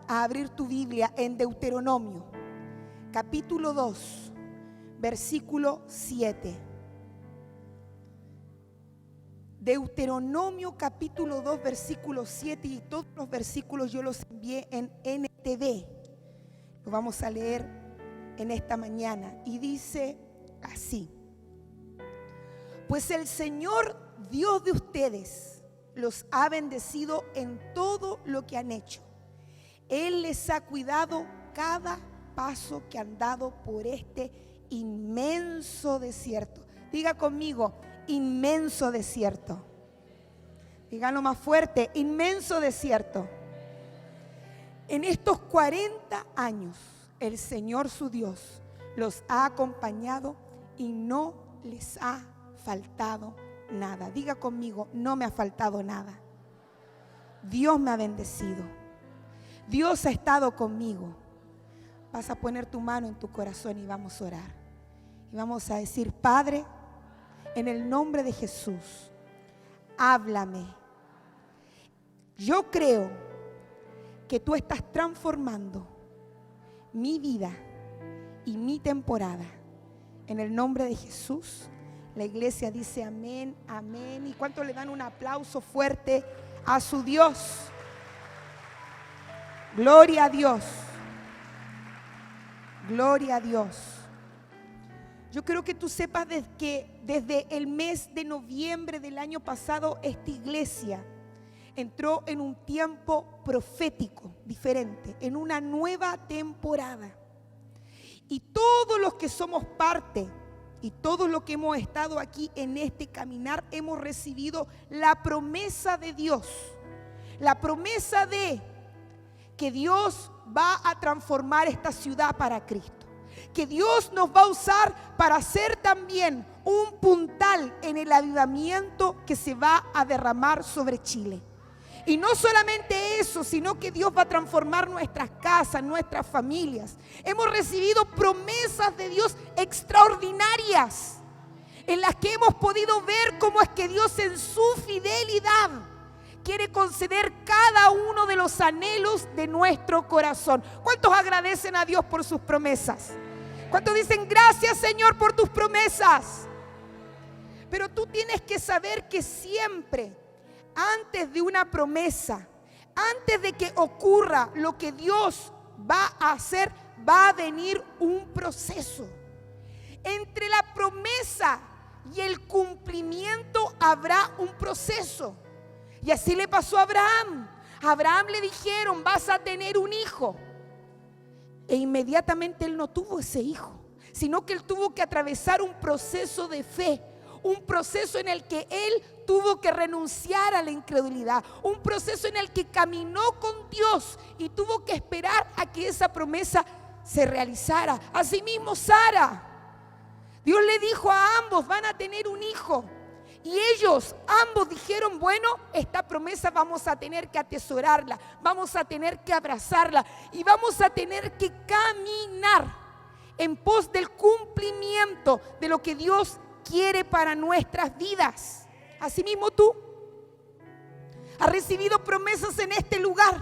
A abrir tu Biblia en Deuteronomio, capítulo 2, versículo 7. Deuteronomio capítulo 2, versículo 7, y todos los versículos yo los envié en NTV. Lo vamos a leer en esta mañana y dice así: pues el Señor Dios de ustedes los ha bendecido en todo lo que han hecho. Él les ha cuidado cada paso que han dado por este inmenso desierto. Diga conmigo, inmenso desierto. Díganlo más fuerte, inmenso desierto. En estos 40 años, el Señor su Dios los ha acompañado y no les ha faltado nada. Diga conmigo, no me ha faltado nada. Dios me ha bendecido. Dios ha estado conmigo. Vas a poner tu mano en tu corazón y vamos a orar. Y vamos a decir: Padre, en el nombre de Jesús, háblame. Yo creo que tú estás transformando mi vida y mi temporada. En el nombre de Jesús, la iglesia dice amén, amén. ¿Y cuánto le dan un aplauso fuerte a su Dios? Gloria a Dios. Gloria a Dios. Yo creo que tú sepas que desde el mes de noviembre del año pasado esta iglesia entró en un tiempo profético diferente, en una nueva temporada. Y todos los que somos parte y todos los que hemos estado aquí en este caminar hemos recibido la promesa de Dios. La promesa de que Dios va a transformar esta ciudad para Cristo. Que Dios nos va a usar para ser también un puntal en el avivamiento que se va a derramar sobre Chile. Y no solamente eso, sino que Dios va a transformar nuestras casas, nuestras familias. Hemos recibido promesas de Dios extraordinarias, en las que hemos podido ver cómo es que Dios en su fidelidad quiere conceder cada uno de los anhelos de nuestro corazón. ¿Cuántos agradecen a Dios por sus promesas? ¿Cuántos dicen gracias, Señor, por tus promesas? Pero tú tienes que saber que siempre, antes de una promesa, antes de que ocurra lo que Dios va a hacer, va a venir un proceso. Entre la promesa y el cumplimiento habrá un proceso. Y así le pasó a Abraham. A Abraham le dijeron: vas a tener un hijo. E inmediatamente él no tuvo ese hijo, sino que él tuvo que atravesar un proceso de fe. Un proceso en el que él tuvo que renunciar a la incredulidad. Un proceso en el que caminó con Dios y tuvo que esperar a que esa promesa se realizara. Asimismo Sara, Dios le dijo a ambos: van a tener un hijo. Y ellos, ambos dijeron: bueno, esta promesa vamos a tener que atesorarla, vamos a tener que abrazarla y vamos a tener que caminar en pos del cumplimiento de lo que Dios quiere para nuestras vidas. Asimismo tú has recibido promesas en este lugar.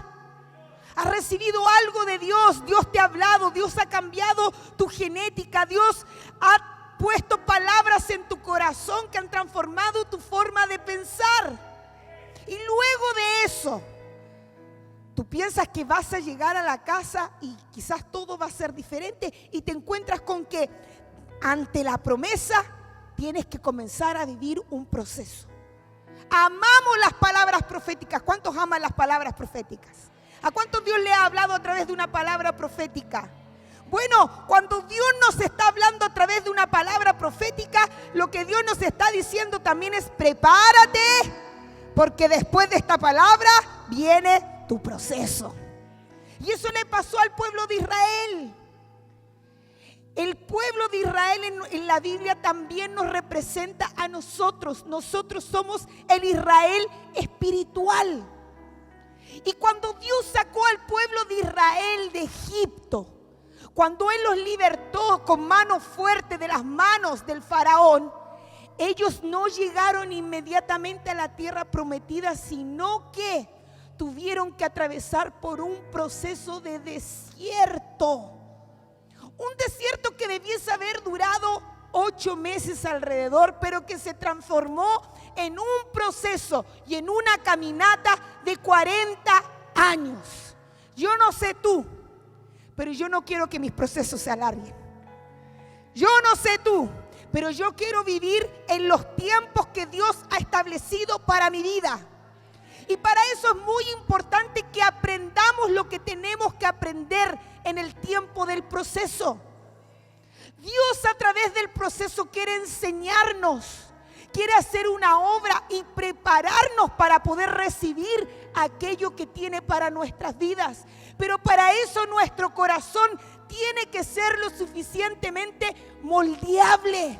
Has recibido algo de Dios. Dios te ha hablado, Dios ha cambiado tu genética, Dios ha puesto palabras en tu corazón que han transformado tu forma de pensar. Y luego de eso, tú piensas que vas a llegar a la casa y quizás todo va a ser diferente, y te encuentras con que ante la promesa tienes que comenzar a vivir un proceso. Amamos las palabras proféticas. ¿Cuántos aman las palabras proféticas? ¿A cuántos Dios le ha hablado a través de una palabra profética? Bueno, cuando Dios nos está hablando a través de una palabra profética, lo que Dios nos está diciendo también es: prepárate, porque después de esta palabra viene tu proceso. Y eso le pasó al pueblo de Israel. El pueblo de Israel en la Biblia también nos representa a nosotros. Nosotros somos el Israel espiritual. Y cuando Dios sacó al pueblo de Israel de Egipto, cuando Él los libertó con mano fuerte de las manos del faraón, ellos no llegaron inmediatamente a la tierra prometida, sino que tuvieron que atravesar por un proceso de desierto. Un desierto que debiese haber durado 8 meses alrededor, pero que se transformó en un proceso y en una caminata de 40 años. Yo no sé tú, pero yo no quiero que mis procesos se alarguen. Yo no sé tú, pero yo quiero vivir en los tiempos que Dios ha establecido para mi vida. Y para eso es muy importante que aprendamos lo que tenemos que aprender en el tiempo del proceso. Dios a través del proceso quiere enseñarnos, quiere hacer una obra y prepararnos para poder recibir aquello que tiene para nuestras vidas. Pero para eso nuestro corazón tiene que ser lo suficientemente moldeable.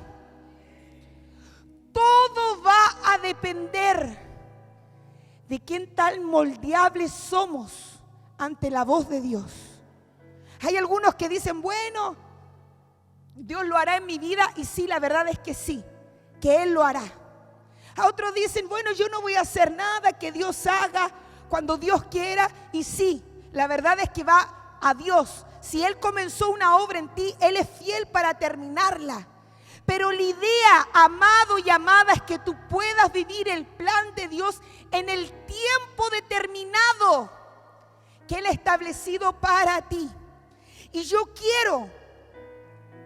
Todo va a depender de qué tan moldeables somos ante la voz de Dios. Hay algunos que dicen, bueno, Dios lo hará en mi vida, y sí, la verdad es que sí, que Él lo hará. A otros dicen, bueno, yo no voy a hacer nada, que Dios haga cuando Dios quiera, y sí, la verdad es que va a Dios. Si Él comenzó una obra en ti, Él es fiel para terminarla. Pero la idea, amado y amada, es que tú puedas vivir el plan de Dios en el tiempo determinado que Él ha establecido para ti. Y yo quiero,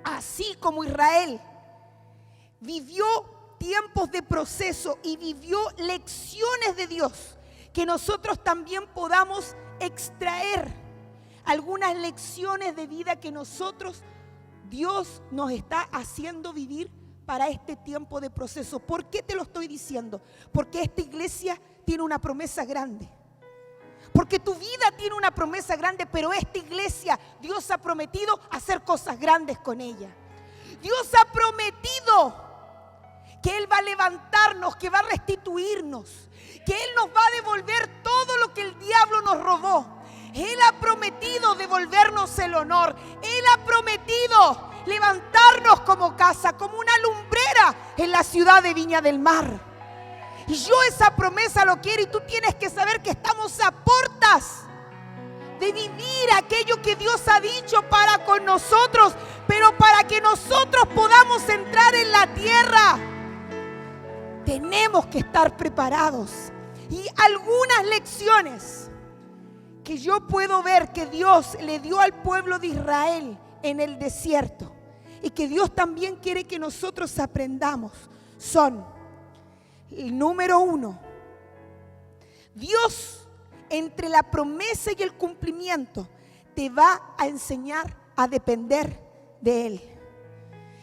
así como Israel vivió tiempos de proceso y vivió lecciones de Dios, que nosotros también podamos extraer algunas lecciones de vida que Dios nos está haciendo vivir para este tiempo de proceso. ¿Por qué te lo estoy diciendo? Porque esta iglesia tiene una promesa grande. Porque tu vida tiene una promesa grande, pero esta iglesia, Dios ha prometido hacer cosas grandes con ella. Dios ha prometido que Él va a levantarnos, que va a restituirnos, que Él nos va a devolver todo lo que el diablo nos robó. Él ha prometido devolvernos el honor. Él ha prometido levantarnos como casa, como una lumbrera en la ciudad de Viña del Mar. Y yo esa promesa lo quiero, y tú tienes que saber que estamos a puertas de vivir aquello que Dios ha dicho para con nosotros. Pero para que nosotros podamos entrar en la tierra, tenemos que estar preparados. Y algunas lecciones que yo puedo ver que Dios le dio al pueblo de Israel en el desierto, y que Dios también quiere que nosotros aprendamos, son: el número 1, Dios, entre la promesa y el cumplimiento, te va a enseñar a depender de Él.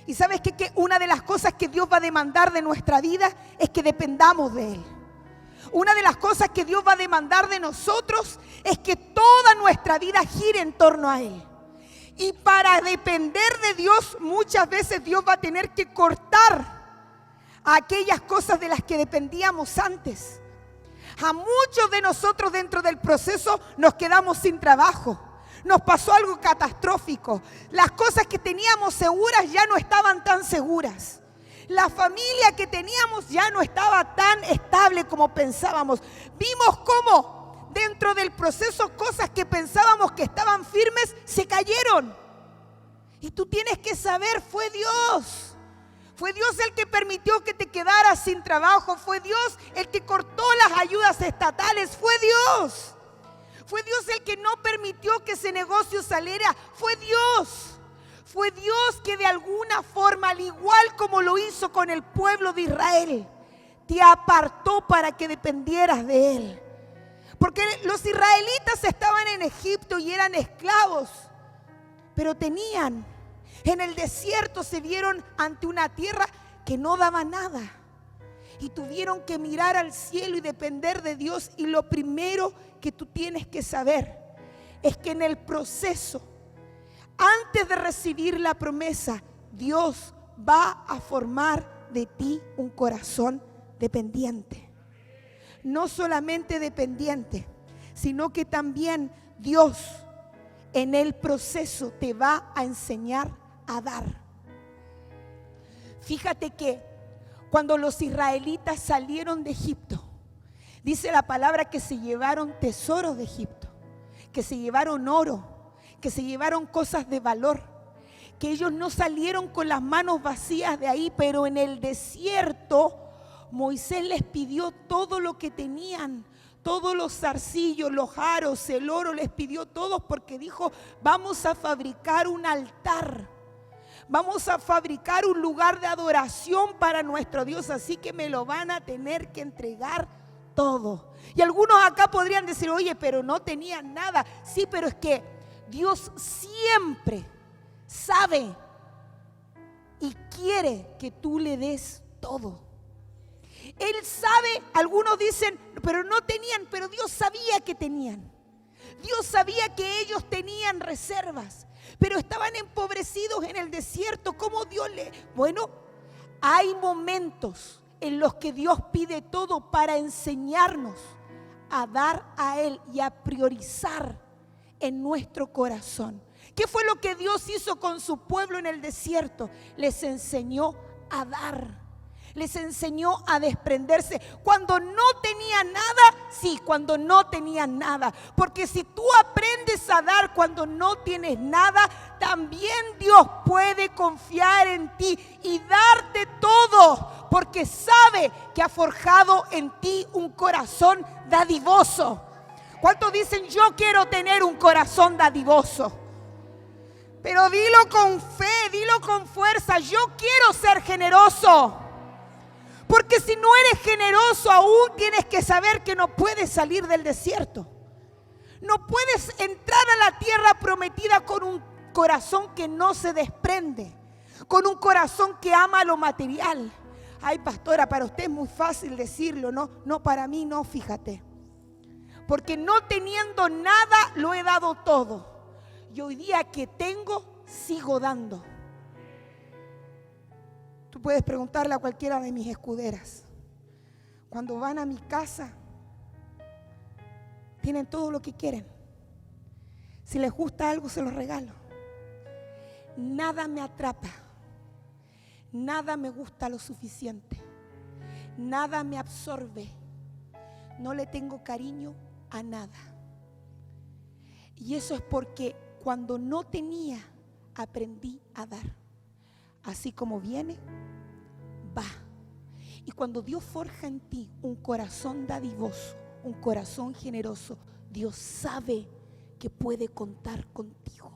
Y sabes que una de las cosas que Dios va a demandar de nuestra vida es que dependamos de Él. Una de las cosas que Dios va a demandar de nosotros es que toda nuestra vida gire en torno a Él. Y para depender de Dios, muchas veces Dios va a tener que cortar aquellas cosas de las que dependíamos antes. A muchos de nosotros dentro del proceso nos quedamos sin trabajo. Nos pasó algo catastrófico. Las cosas que teníamos seguras ya no estaban tan seguras. La familia que teníamos ya no estaba tan estable como pensábamos. Vimos cómo dentro del proceso cosas que pensábamos que estaban firmes se cayeron. Y tú tienes que saber, fue Dios. Fue Dios el que permitió que te quedaras sin trabajo. Fue Dios el que cortó las ayudas estatales. Fue Dios. Fue Dios el que no permitió que ese negocio saliera. Fue Dios. Fue Dios que de alguna forma, al igual como lo hizo con el pueblo de Israel, te apartó para que dependieras de Él. Porque los israelitas estaban en Egipto y eran esclavos, pero en el desierto se vieron ante una tierra que no daba nada. Y tuvieron que mirar al cielo y depender de Dios. Y lo primero que tú tienes que saber es que en el proceso, antes de recibir la promesa, Dios va a formar de ti un corazón dependiente. No solamente dependiente, sino que también Dios en el proceso te va a enseñar a dar. Fíjate que Cuando los israelitas salieron de Egipto, dice la palabra que se llevaron tesoros de Egipto, que se llevaron oro, que se llevaron cosas de valor, que ellos no salieron con las manos vacías de ahí, pero en el desierto Moisés les pidió todo lo que tenían, todos los zarcillos, los aros, el oro, les pidió todo porque dijo: vamos a fabricar un altar, vamos a fabricar un lugar de adoración para nuestro Dios, así que me lo van a tener que entregar todo. Y algunos acá podrían decir: oye, pero no tenían nada. Sí, pero es que Dios siempre sabe y quiere que tú le des todo. Él sabe, algunos dicen, pero no tenían, pero Dios sabía que tenían. Dios sabía que ellos tenían reservas, pero estaban empobrecidos en el desierto. ¿Cómo Dios le...? Bueno, hay momentos en los que Dios pide todo para enseñarnos a dar a Él y a priorizar en nuestro corazón. ¿Qué fue lo que Dios hizo con su pueblo en el desierto? Les enseñó a dar. Les enseñó a desprenderse cuando no tenían nada. Sí, cuando no tenían nada. Porque si tú aprendes a dar cuando no tienes nada, también Dios puede confiar en ti y darte todo, porque sabe que ha forjado en ti un corazón dadivoso. ¿Cuántos dicen: yo quiero tener un corazón dadivoso? Pero dilo con fe, dilo con fuerza: yo quiero ser generoso. Porque si no eres generoso, aún tienes que saber que no puedes salir del desierto. No puedes entrar a la tierra prometida con un corazón que no se desprende, con un corazón que ama lo material. Ay, pastora, para usted es muy fácil decirlo, ¿no? No, para mí no, fíjate. Porque no teniendo nada, lo he dado todo. Y hoy día que tengo, sigo dando. Tú puedes preguntarle a cualquiera de mis escuderas. Cuando van a mi casa, tienen todo lo que quieren. Si les gusta algo, se los regalo. Nada me atrapa. Nada me gusta lo suficiente. Nada me absorbe. No le tengo cariño a nada. Y eso es porque cuando no tenía, aprendí a dar. Así como viene, va. Y cuando Dios forja en ti un corazón dadivoso, un corazón generoso, Dios sabe que puede contar contigo.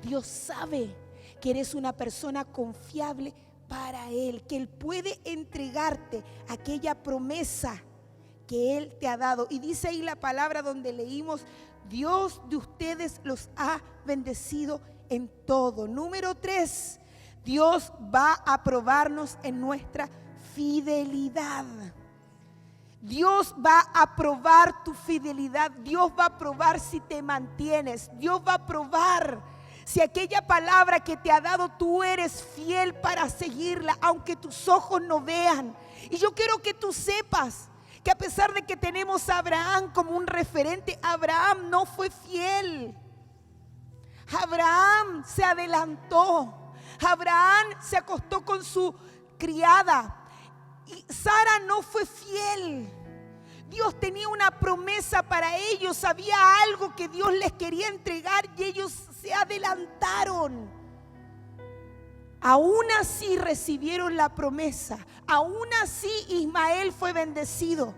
Dios sabe que eres una persona confiable para Él, que Él puede entregarte aquella promesa que Él te ha dado. Y dice ahí la palabra donde leímos: Dios de ustedes los ha bendecido en todo. Número 3, Dios va a probarnos en nuestra fidelidad. Dios va a probar tu fidelidad. Dios va a probar si te mantienes. Dios va a probar si aquella palabra que te ha dado tú eres fiel para seguirla, aunque tus ojos no vean. Y yo quiero que tú sepas que a pesar de que tenemos a Abraham como un referente, Abraham no fue fiel. Abraham se adelantó. Abraham se acostó con su criada y Sara no fue fiel. Dios tenía una promesa para ellos, había algo que Dios les quería entregar y ellos se adelantaron. Aún así recibieron la promesa, aún así Ismael fue bendecido,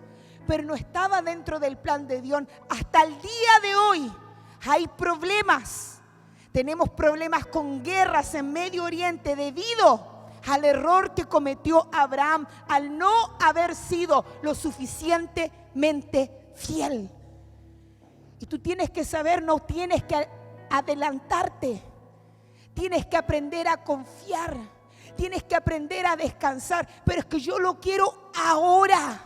pero no estaba dentro del plan de Dios. Hasta el día de hoy hay problemas. Tenemos problemas con guerras en Medio Oriente debido al error que cometió Abraham al no haber sido lo suficientemente fiel. Y tú tienes que saber, no tienes que adelantarte. Tienes que aprender a confiar. Tienes que aprender a descansar. Pero es que yo lo quiero ahora.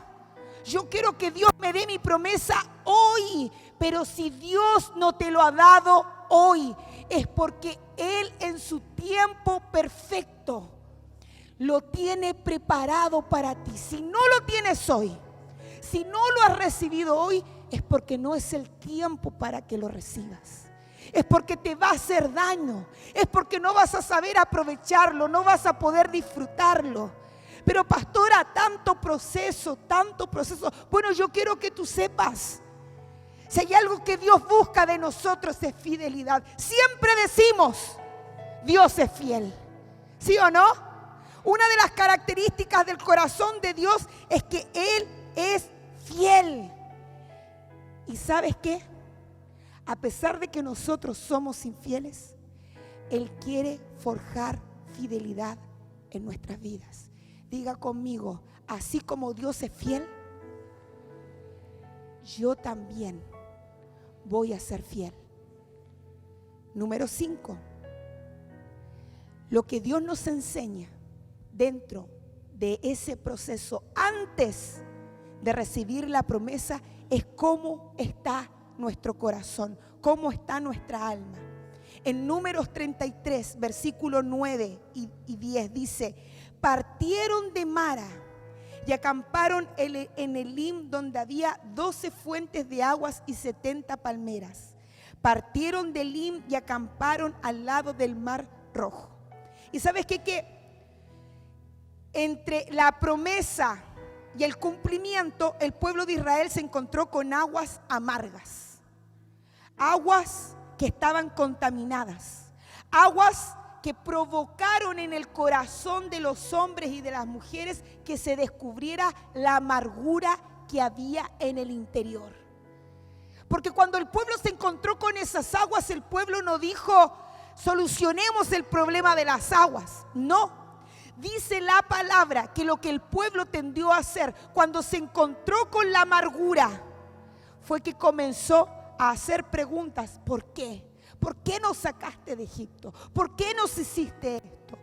Yo quiero que Dios me dé mi promesa hoy. Pero si Dios no te lo ha dado hoy, es porque Él en su tiempo perfecto lo tiene preparado para ti. Si no lo tienes hoy, si no lo has recibido hoy, es porque no es el tiempo para que lo recibas. Es porque te va a hacer daño. Es porque no vas a saber aprovecharlo, no vas a poder disfrutarlo. Pero pastora, tanto proceso. Bueno, yo quiero que tú sepas, si hay algo que Dios busca de nosotros es fidelidad. Siempre decimos, Dios es fiel. ¿Sí o no? Una de las características del corazón de Dios es que Él es fiel. ¿Y sabes qué? A pesar de que nosotros somos infieles, Él quiere forjar fidelidad en nuestras vidas. Diga conmigo, así como Dios es fiel, yo también voy a ser fiel. Número 5. Lo que Dios nos enseña dentro de ese proceso antes de recibir la promesa es cómo está nuestro corazón, cómo está nuestra alma. En Números 33, versículos 9 y 10 dice: partieron de Mara y acamparon en Elim, donde había 12 fuentes de aguas y 70 palmeras. Partieron de Elim y acamparon al lado del Mar Rojo. ¿Y sabes qué? Que entre la promesa y el cumplimiento, el pueblo de Israel se encontró con aguas amargas, aguas que estaban contaminadas, aguas que provocaron en el corazón de los hombres y de las mujeres que se descubriera la amargura que había en el interior. Porque cuando el pueblo se encontró con esas aguas, el pueblo no dijo: solucionemos el problema de las aguas. No, dice la palabra que lo que el pueblo tendió a hacer cuando se encontró con la amargura fue que comenzó a hacer preguntas. ¿Por qué? ¿Por qué nos sacaste de Egipto? ¿Por qué nos hiciste esto?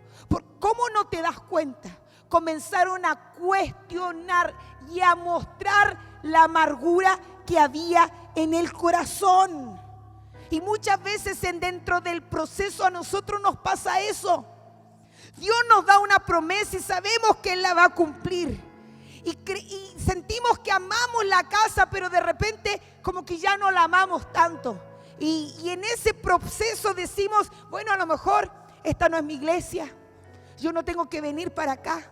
¿Cómo no te das cuenta? Comenzaron a cuestionar y a mostrar la amargura que había en el corazón. Y muchas veces dentro del proceso a nosotros nos pasa eso. Dios nos da una promesa y sabemos que Él la va a cumplir. Y sentimos que amamos la casa, pero de repente como que ya no la amamos tanto. Y en ese proceso decimos: bueno, a lo mejor esta no es mi iglesia, yo no tengo que venir para acá.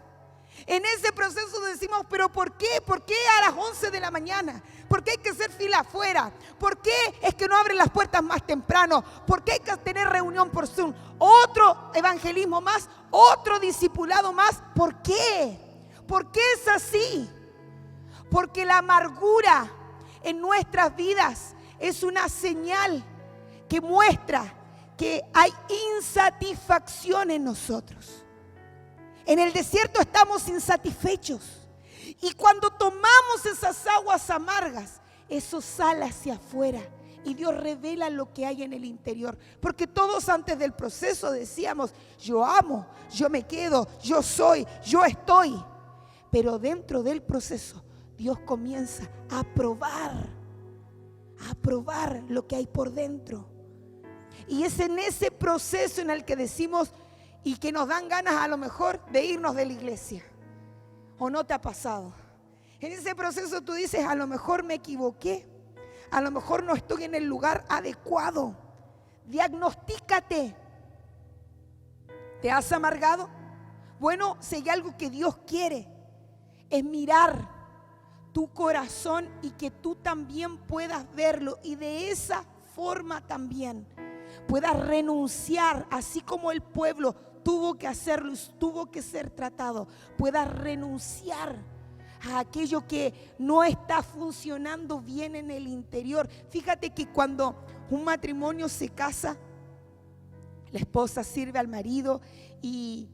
En ese proceso decimos: pero ¿por qué? ¿Por qué a las 11 de la mañana? ¿Por qué hay que hacer fila afuera? ¿Por qué es que no abren las puertas más temprano? ¿Por qué hay que tener reunión por Zoom? Otro evangelismo más, otro discipulado más. ¿Por qué? ¿Por qué es así? Porque la amargura en nuestras vidas es una señal que muestra que hay insatisfacción en nosotros. En el desierto estamos insatisfechos. Y cuando tomamos esas aguas amargas, eso sale hacia afuera. Y Dios revela lo que hay en el interior. Porque todos antes del proceso decíamos: yo amo, yo me quedo, yo soy, yo estoy. Pero dentro del proceso, Dios comienza a probar lo que hay por dentro. Y es en ese proceso en el que decimos y que nos dan ganas a lo mejor de irnos de la iglesia. ¿O no te ha pasado? En ese proceso tú dices: a lo mejor me equivoqué, a lo mejor no estoy en el lugar adecuado. Diagnostícate. ¿Te has amargado? Bueno, si hay algo que Dios quiere, es mirar tu corazón y que tú también puedas verlo, y de esa forma también puedas renunciar, así como el pueblo tuvo que hacerlo, tuvo que ser tratado, puedas renunciar a aquello que no está funcionando bien en el interior. Fíjate que cuando un matrimonio se casa, la esposa sirve al marido y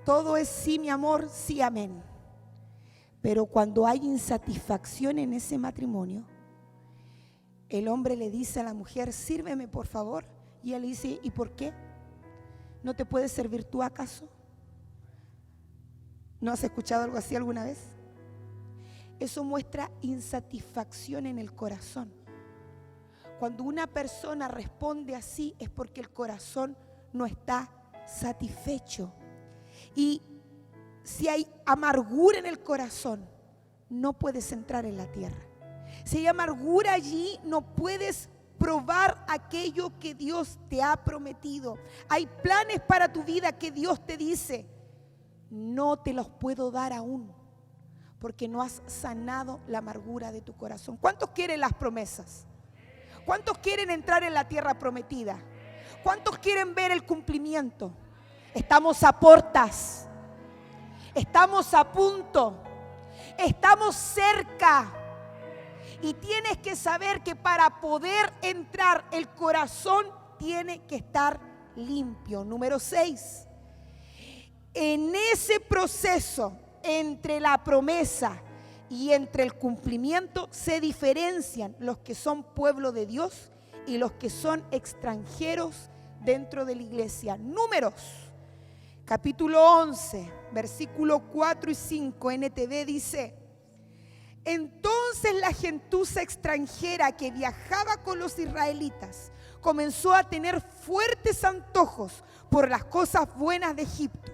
todo es sí, mi amor, sí, amén. Pero cuando hay insatisfacción en ese matrimonio, el hombre le dice a la mujer: sírveme por favor. Y él dice: ¿y por qué? ¿No te puedes servir tú acaso? ¿No has escuchado algo así alguna vez? Eso muestra insatisfacción en el corazón. Cuando una persona responde así es porque el corazón no está satisfecho. Y si hay amargura en el corazón, no puedes entrar en la tierra. Si hay amargura allí, no puedes probar aquello que Dios te ha prometido. Hay planes para tu vida que Dios te dice: no te los puedo dar aún, porque no has sanado la amargura de tu corazón. ¿Cuántos quieren las promesas? ¿Cuántos quieren entrar en la tierra prometida? ¿Cuántos quieren ver el cumplimiento? Estamos a portas, estamos a punto, estamos cerca. Y tienes que saber que para poder entrar, el corazón tiene que estar limpio. Número 6. En ese proceso entre la promesa y entre el cumplimiento se diferencian los que son pueblo de Dios y los que son extranjeros dentro de la iglesia. Números, capítulo 11, versículo 4 y 5, NTV dice: entonces la gentuza extranjera que viajaba con los israelitas comenzó a tener fuertes antojos por las cosas buenas de Egipto.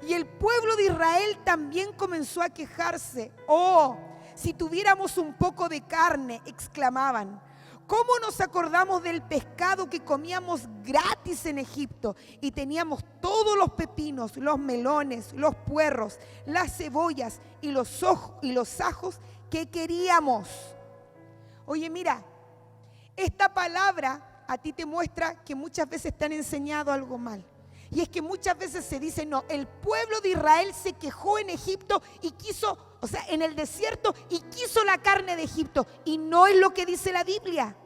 Y el pueblo de Israel también comenzó a quejarse. Oh, si tuviéramos un poco de carne, exclamaban. ¿Cómo nos acordamos del pescado que comíamos gratis en Egipto? Y teníamos todos los pepinos, los melones, los puerros, las cebollas y los ajos que queríamos. Oye, mira, esta palabra a ti te muestra que muchas veces te han enseñado algo mal. Y es que muchas veces se dice, no, el pueblo de Israel se quejó en Egipto y quiso, o sea, en el desierto, y quiso la carne de Egipto. Y no es lo que dice la Biblia.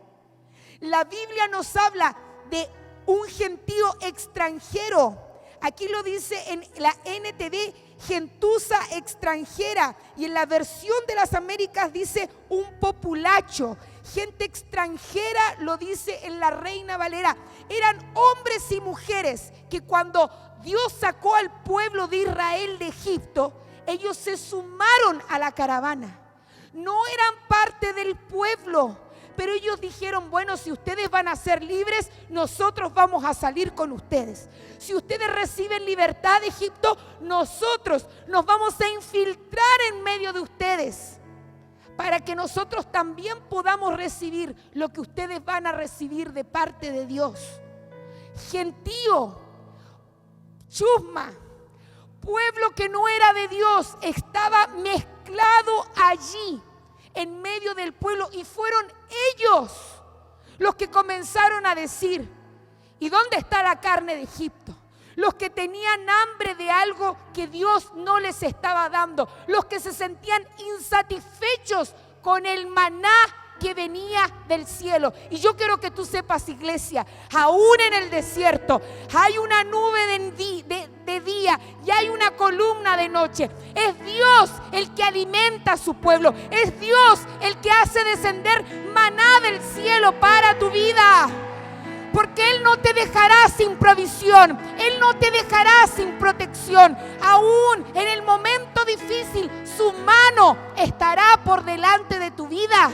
La Biblia nos habla de un gentío extranjero. Aquí lo dice en la NTV, gentuza extranjera. Y en la versión de las Américas dice un populacho. Gente extranjera lo dice en la Reina Valera. Eran hombres y mujeres que cuando Dios sacó al pueblo de Israel de Egipto, ellos se sumaron a la caravana. No eran parte del pueblo, pero ellos dijeron, bueno, si ustedes van a ser libres, nosotros vamos a salir con ustedes. Si ustedes reciben libertad de Egipto, nosotros nos vamos a infiltrar en medio de ustedes, para que nosotros también podamos recibir lo que ustedes van a recibir de parte de Dios. Gentío, chusma, pueblo que no era de Dios, estaba mezclado allí en medio del pueblo, y fueron ellos los que comenzaron a decir, ¿y dónde está la carne de Egipto? Los que tenían hambre de algo que Dios no les estaba dando, los que se sentían insatisfechos con el maná que venía del cielo. Y yo quiero que tú sepas, iglesia, aún en el desierto hay una nube de día y hay una columna de noche. Es Dios el que alimenta a su pueblo, es Dios el que hace descender maná del cielo para tu vida. Porque Él no te dejará sin provisión, Él no te dejará sin protección. Aún en el momento difícil, su mano estará por delante de tu vida.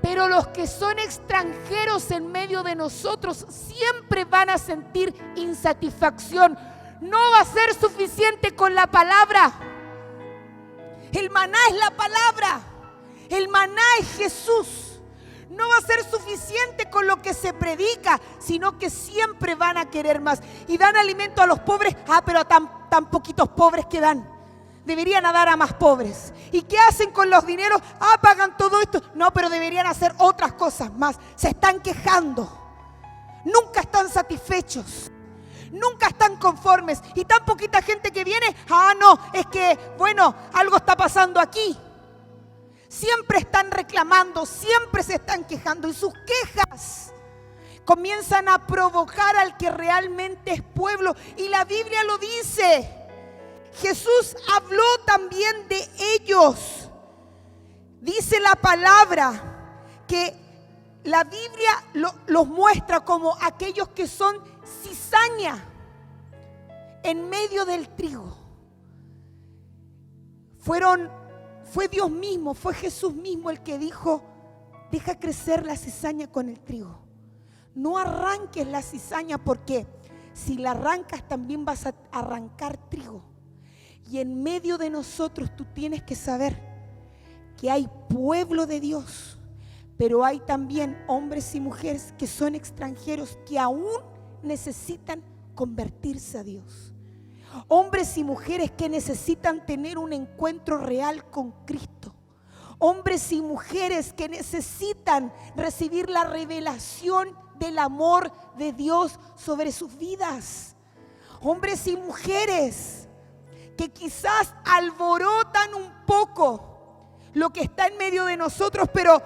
Pero los que son extranjeros en medio de nosotros siempre van a sentir insatisfacción. No va a ser suficiente con la palabra. El maná es la palabra, el maná es Jesús. No va a ser suficiente con lo que se predica, sino que siempre van a querer más. Y dan alimento a los pobres. Pero tan poquitos pobres que dan. Deberían dar a más pobres. ¿Y qué hacen con los dineros? Pagan todo esto. No, pero deberían hacer otras cosas más. Se están quejando. Nunca están satisfechos. Nunca están conformes. Y tan poquita gente que viene. No, es que, bueno, algo está pasando aquí. Siempre están reclamando, siempre se están quejando, y sus quejas comienzan a provocar al que realmente es pueblo. Y la Biblia lo dice. Jesús habló también de ellos. Dice la palabra que la Biblia los muestra como aquellos que son cizaña en medio del trigo. Fue Dios mismo, fue Jesús mismo el que dijo, deja crecer la cizaña con el trigo. No arranques la cizaña, porque si la arrancas también vas a arrancar trigo. Y en medio de nosotros tú tienes que saber que hay pueblo de Dios, pero hay también hombres y mujeres que son extranjeros, que aún necesitan convertirse a Dios. Hombres y mujeres que necesitan tener un encuentro real con Cristo. Hombres y mujeres que necesitan recibir la revelación del amor de Dios sobre sus vidas. Hombres y mujeres que quizás alborotan un poco lo que está en medio de nosotros, pero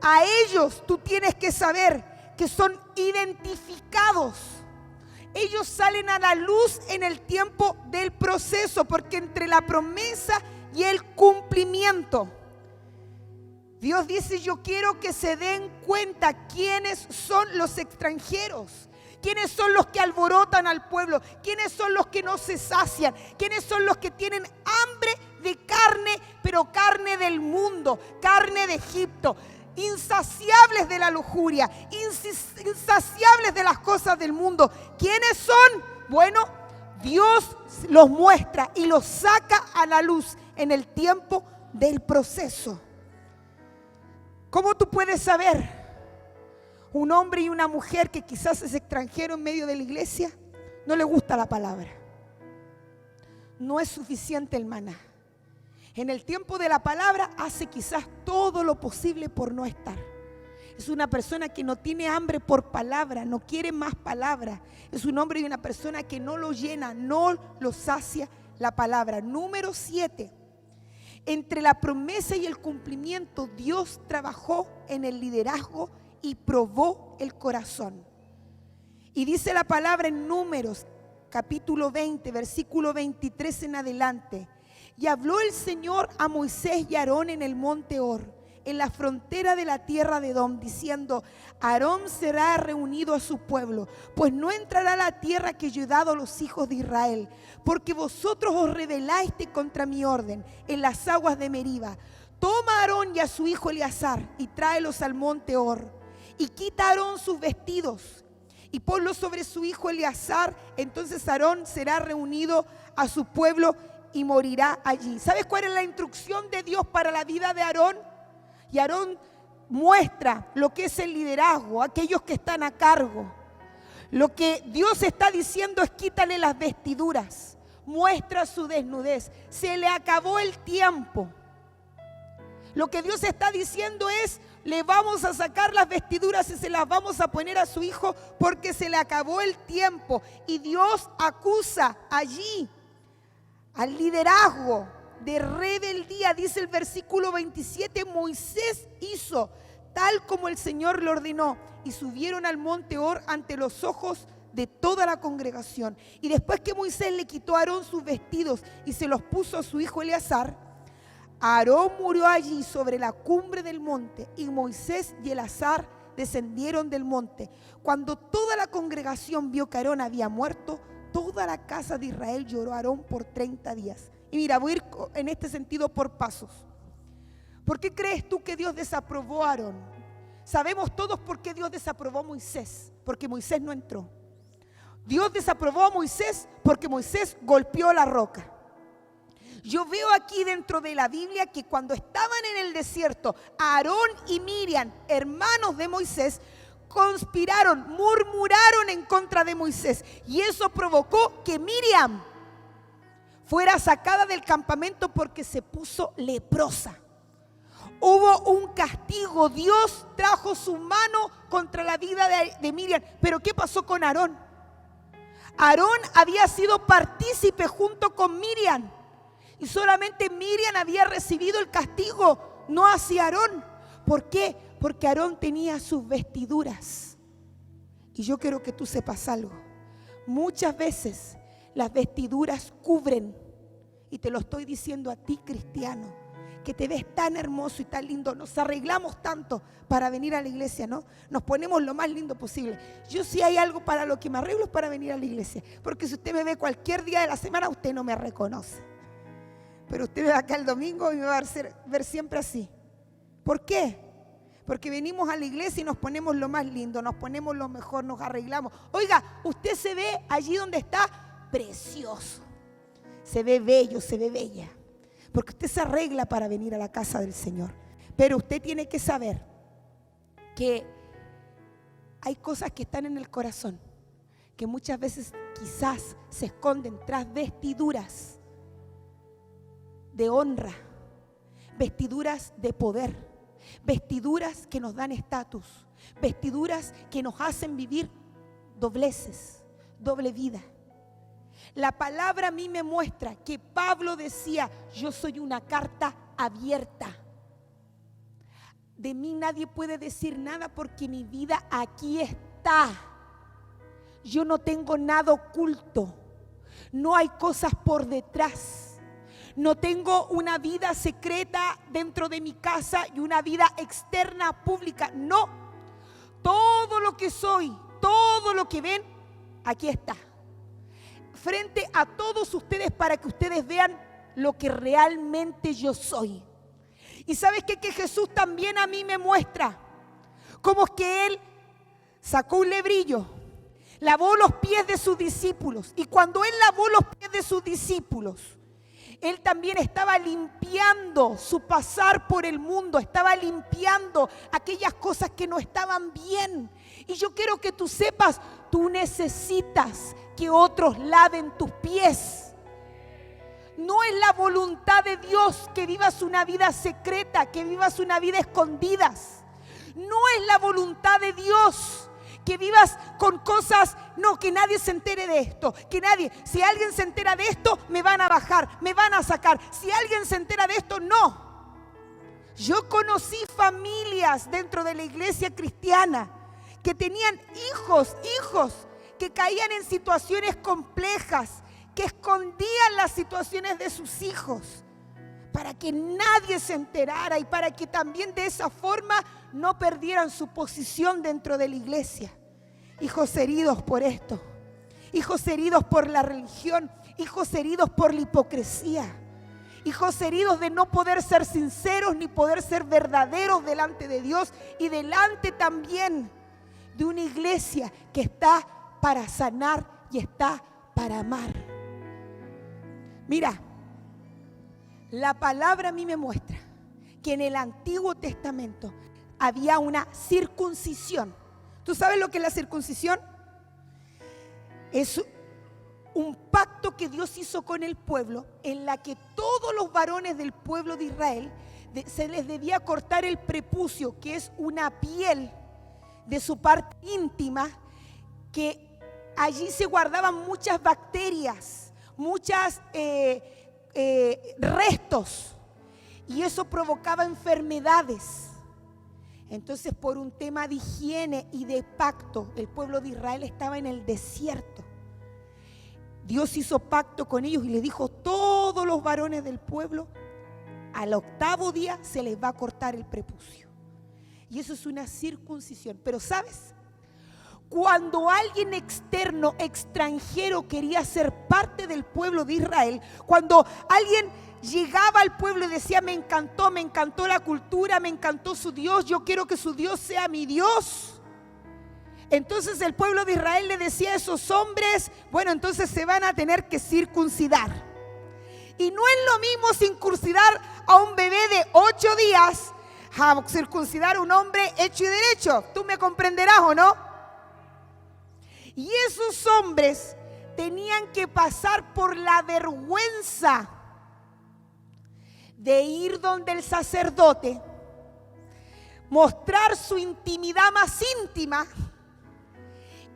a ellos tú tienes que saber que son identificados. Ellos salen a la luz en el tiempo del proceso, porque entre la promesa y el cumplimiento, Dios dice: yo quiero que se den cuenta quiénes son los extranjeros, quiénes son los que alborotan al pueblo, quiénes son los que no se sacian, quiénes son los que tienen hambre de carne, pero carne del mundo, carne de Egipto, insaciables de la lujuria, insaciables de las cosas del mundo. ¿Quiénes son? Bueno, Dios los muestra y los saca a la luz en el tiempo del proceso. ¿Cómo tú puedes saber? Un hombre y una mujer que quizás es extranjero en medio de la iglesia, no le gusta la palabra. No es suficiente el maná. En el tiempo de la palabra hace quizás todo lo posible por no estar. Es una persona que no tiene hambre por palabra, no quiere más palabra. Es un hombre y una persona que no lo llena, no lo sacia la palabra. Número 7. Entre la promesa y el cumplimiento, Dios trabajó en el liderazgo y probó el corazón. Y dice la palabra en Números, capítulo 20, versículo 23 en adelante. Y habló el Señor a Moisés y a Aarón en el monte Hor, en la frontera de la tierra de Edom, diciendo: Aarón será reunido a su pueblo, pues no entrará a la tierra que yo he dado a los hijos de Israel, porque vosotros os rebelaste contra mi orden en las aguas de Meriba. Toma a Aarón y a su hijo Eleazar y tráelos al monte Hor, y quita a Aarón sus vestidos y ponlos sobre su hijo Eleazar. Entonces Aarón será reunido a su pueblo y morirá allí. ¿Sabes cuál es la instrucción de Dios para la vida de Aarón? Y Aarón muestra lo que es el liderazgo, aquellos que están a cargo. Lo que Dios está diciendo es: quítale las vestiduras, muestra su desnudez. Se le acabó el tiempo. Lo que Dios está diciendo es: le vamos a sacar las vestiduras y se las vamos a poner a su hijo, porque se le acabó el tiempo. Y Dios acusa allí al liderazgo de rebeldía. Dice el versículo 27: Moisés hizo tal como el Señor le ordenó, y subieron al monte Hor ante los ojos de toda la congregación. Y después que Moisés le quitó a Aarón sus vestidos y se los puso a su hijo Eleazar, Aarón murió allí sobre la cumbre del monte, y Moisés y Eleazar descendieron del monte. Cuando toda la congregación vio que Aarón había muerto, toda la casa de Israel lloró a Aarón por 30 días. Y mira, voy a ir en este sentido por pasos. ¿Por qué crees tú que Dios desaprobó a Aarón? Sabemos todos por qué Dios desaprobó a Moisés: porque Moisés no entró. Dios desaprobó a Moisés porque Moisés golpeó la roca. Yo veo aquí dentro de la Biblia que cuando estaban en el desierto, Aarón y Miriam, hermanos de Moisés, conspiraron, murmuraron en contra de Moisés, y eso provocó que Miriam fuera sacada del campamento porque se puso leprosa. Hubo un castigo. Dios trajo su mano contra la vida de Miriam. Pero ¿qué pasó con Aarón? Aarón había sido partícipe junto con Miriam, y solamente Miriam había recibido el castigo, no hacia Aarón. ¿Por qué? Porque Aarón tenía sus vestiduras. Y yo quiero que tú sepas algo. Muchas veces las vestiduras cubren, y te lo estoy diciendo a ti, cristiano, que te ves tan hermoso y tan lindo. Nos arreglamos tanto para venir a la iglesia, ¿no? Nos ponemos lo más lindo posible. Yo, si hay algo para lo que me arreglo, es para venir a la iglesia, porque si usted me ve cualquier día de la semana, usted no me reconoce. Pero usted me va acá el domingo y me va a ver siempre así. ¿Por qué? Porque venimos a la iglesia y nos ponemos lo más lindo, nos ponemos lo mejor, nos arreglamos. Oiga, usted se ve allí donde está precioso, se ve bello, se ve bella, porque usted se arregla para venir a la casa del Señor. Pero usted tiene que saber que hay cosas que están en el corazón, que muchas veces quizás se esconden tras vestiduras de honra, vestiduras de poder, vestiduras que nos dan estatus, vestiduras que nos hacen vivir dobleces, doble vida. La palabra a mí me muestra que Pablo decía: yo soy una carta abierta. De mí nadie puede decir nada porque mi vida aquí está. Yo no tengo nada oculto. No hay cosas por detrás. No tengo una vida secreta dentro de mi casa y una vida externa pública. No. Todo lo que soy, todo lo que ven, aquí está. Frente a todos ustedes para que ustedes vean lo que realmente yo soy. Y ¿sabes qué? Que Jesús también a mí me muestra cómo es que Él sacó un lebrillo, lavó los pies de sus discípulos. Y cuando Él lavó los pies de sus discípulos, Él también estaba limpiando su pasar por el mundo, estaba limpiando aquellas cosas que no estaban bien. Y yo quiero que tú sepas, tú necesitas que otros laven tus pies. No es la voluntad de Dios que vivas una vida secreta, que vivas una vida escondidas. No es la voluntad de Dios que vivas con cosas, no, que nadie se entere de esto, que nadie, si alguien se entera de esto, me van a bajar, me van a sacar. Si alguien se entera de esto, no. Yo conocí familias dentro de la iglesia cristiana que tenían hijos que caían en situaciones complejas, que escondían las situaciones de sus hijos para que nadie se enterara y para que también de esa forma no perdieran su posición dentro de la iglesia. Hijos heridos por esto, hijos heridos por la religión, hijos heridos por la hipocresía, hijos heridos de no poder ser sinceros ni poder ser verdaderos delante de Dios y delante también de una iglesia que está para sanar y está para amar. Mira, la palabra a mí me muestra que en el Antiguo Testamento había una circuncisión. ¿Tú sabes lo que es la circuncisión? Es un pacto que Dios hizo con el pueblo en la que todos los varones del pueblo de Israel se les debía cortar el prepucio, que es una piel de su parte íntima, que allí se guardaban muchas bacterias, muchos restos, y eso provocaba enfermedades. Entonces, por un tema de higiene y de pacto, el pueblo de Israel estaba en el desierto. Dios hizo pacto con ellos y les dijo: todos los varones del pueblo, al 8º día se les va a cortar el prepucio. Y eso es una circuncisión. Pero ¿sabes? Cuando alguien externo, extranjero, quería ser parte del pueblo de Israel, cuando alguien llegaba al pueblo y decía: me encantó la cultura, me encantó su Dios, yo quiero que su Dios sea mi Dios. Entonces el pueblo de Israel le decía a esos hombres: bueno, entonces se van a tener que circuncidar. Y no es lo mismo circuncidar a un bebé de 8 días a circuncidar a un hombre hecho y derecho. ¿Tú me comprenderás o no? Y esos hombres tenían que pasar por la vergüenza de ir donde el sacerdote, mostrar su intimidad más íntima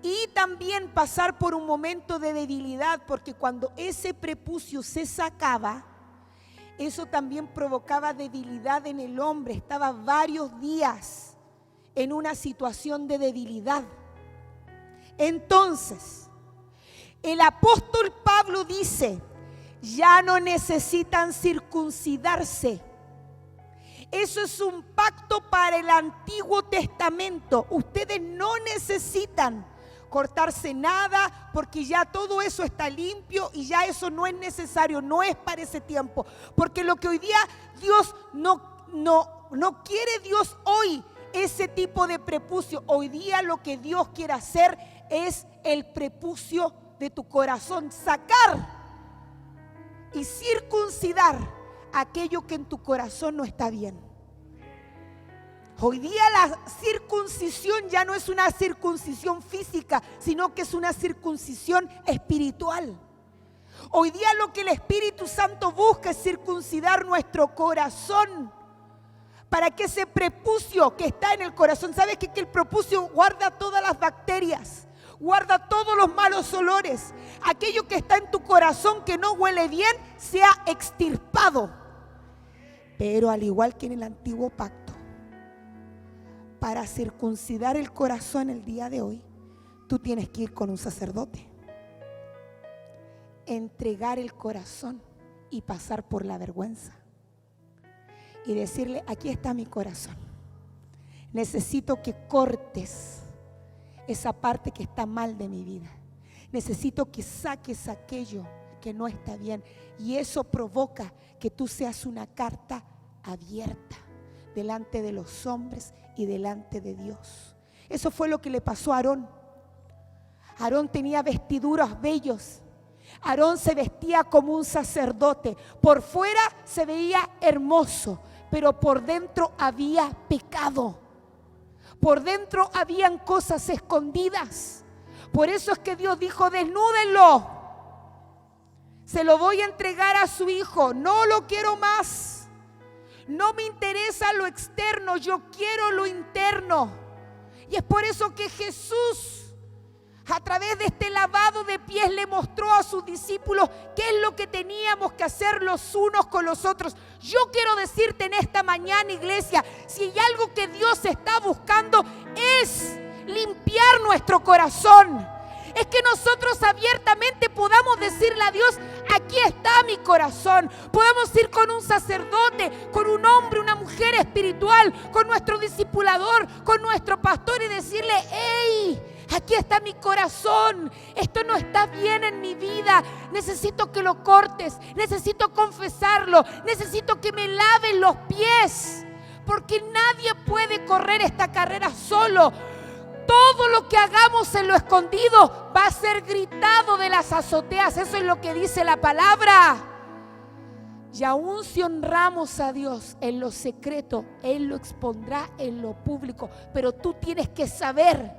y también pasar por un momento de debilidad, porque cuando ese prepucio se sacaba, eso también provocaba debilidad en el hombre. Estaba varios días en una situación de debilidad. Entonces, el apóstol Pablo dice: ya no necesitan circuncidarse. Eso es un pacto para el Antiguo Testamento. Ustedes no necesitan cortarse nada porque ya todo eso está limpio y ya eso no es necesario, no es para ese tiempo. Porque lo que hoy día Dios no quiere Dios hoy ese tipo de prepucio. Hoy día lo que Dios quiere hacer es el prepucio de tu corazón, sacar y circuncidar aquello que en tu corazón no está bien. Hoy día la circuncisión ya no es una circuncisión física, sino que es una circuncisión espiritual. Hoy día lo que el Espíritu Santo busca es circuncidar nuestro corazón, para que ese prepucio que está en el corazón, ¿sabes qué? Que el prepucio guarda todas las bacterias, guarda todos los malos olores. Aquello que está en tu corazón que no huele bien, sea extirpado. Pero al igual que en el antiguo pacto, para circuncidar el corazón el día de hoy, tú tienes que ir con un sacerdote, entregar el corazón y pasar por la vergüenza y decirle: aquí está mi corazón, necesito que cortes esa parte que está mal de mi vida, necesito que saques aquello que no está bien. Y eso provoca que tú seas una carta abierta delante de los hombres y delante de Dios. Eso fue lo que le pasó a Aarón. Aarón tenía vestiduras bellos. Aarón se vestía como un sacerdote. Por fuera se veía hermoso, pero por dentro había pecado. Por dentro habían cosas escondidas. Por eso es que Dios dijo: desnúdenlo. Se lo voy a entregar a su hijo. No lo quiero más. No me interesa lo externo, yo quiero lo interno. Y es por eso que Jesús, a través de este lavado de pies, le mostró a sus discípulos qué es lo que teníamos que hacer los unos con los otros. Yo quiero decirte en esta mañana, iglesia, si hay algo que Dios está buscando, es limpiar nuestro corazón. Es que nosotros abiertamente podamos decirle a Dios: aquí está mi corazón. Podamos ir con un sacerdote, con un hombre, una mujer espiritual, con nuestro discipulador, con nuestro pastor, y decirle: hey, aquí está mi corazón, esto no está bien en mi vida, necesito que lo cortes, necesito confesarlo, necesito que me laven los pies, porque nadie puede correr esta carrera solo. Todo lo que hagamos en lo escondido va a ser gritado de las azoteas. Eso es lo que dice la palabra. Y aún si honramos a Dios en lo secreto, Él lo expondrá en lo público. Pero tú tienes que saber